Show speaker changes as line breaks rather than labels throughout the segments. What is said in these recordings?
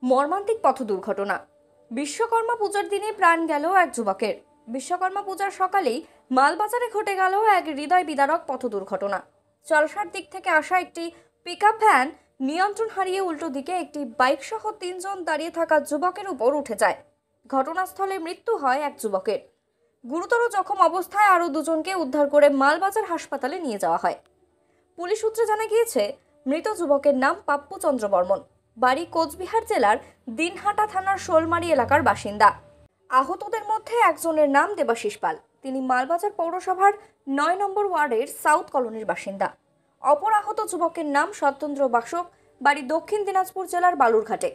মর্মান্তিক পথ দুর্ঘটনা। বিশ্বকর্মা পূজার দিনে প্রাণ গেল এক যুবকের। বিশ্বকর্মা পূজার সকালেই মালবাজারে ঘটে গেল এক হৃদয় বিদারক পথ দুর্ঘটনা। চলসার দিক থেকে আসা একটি পিকআপ ভ্যান নিয়ন্ত্রণ হারিয়ে উল্টো দিকে একটি বাইক সহ 3 জন দাঁড়িয়ে থাকা যুবকের উপর উঠে যায়। ঘটনাস্থলে মৃত্যু হয় এক যুবকের। গুরুতর জখম অবস্থায় আরও 2 জনকে উদ্ধার করে মালবাজার হাসপাতালে নিয়ে যাওয়া হয়। পুলিশ সূত্রে জানা গিয়েছে, মৃত যুবকের নাম পাপ্পু চন্দ্র বর্মন, বাড়ি কোচবিহার জেলার দিনহাটা থানার শোলমারি এলাকার বাসিন্দা। আহতদের মধ্যে একজনের নাম দেবাশিস পাল, তিনি মালবাজার পৌরসভার 9 নম্বর ওয়ার্ডের সাউথ কলোনির বাসিন্দা। অপর আহত যুবকের নাম সত্যেন্দ্র বাসক, বাড়ি দক্ষিণ দিনাজপুর জেলার বালুরঘাটে।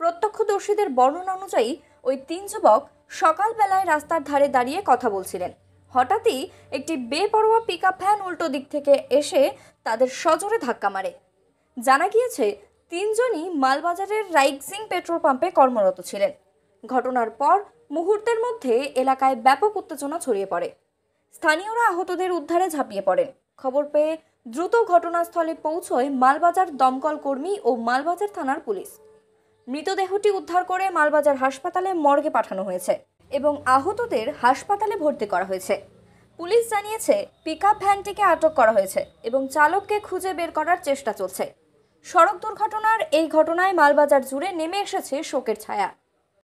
প্রত্যক্ষদর্শীদের বর্ণনা অনুযায়ী ওই 3 যুবক সকালবেলায় রাস্তার ধারে দাঁড়িয়ে কথা বলছিলেন। হঠাৎই একটি বেপরোয়া পিকআপ ভ্যান উল্টো দিক থেকে এসে তাদের সজোরে ধাক্কা মারে। জানা গিয়েছে, 3 জনই মালবাজারের রাইক্সিং পেট্রোল পাম্পে কর্মরত ছিলেন। ঘটনার পর মুহূর্তের মধ্যে এলাকায় ব্যাপক উত্তেজনা ছড়িয়ে পড়ে। স্থানীয়রা আহতদের উদ্ধারে ঝাঁপিয়ে পড়েন। খবর পেয়ে দ্রুত ঘটনাস্থলে পৌঁছয় মালবাজার দমকল কর্মী ও মালবাজার থানার পুলিশ। মৃতদেহটি উদ্ধার করে মালবাজার হাসপাতালে মর্গে পাঠানো হয়েছে এবং আহতদের হাসপাতালে ভর্তি করা হয়েছে। পুলিশ জানিয়েছে, পিকআপ ভ্যানটিকে আটক করা হয়েছে এবং চালককে খুঁজে বের করার চেষ্টা চলছে। সড়ক দুর্ঘটনার এই ঘটনায় মালবাজার জুড়ে নেমে এসেছে শোকের ছায়া।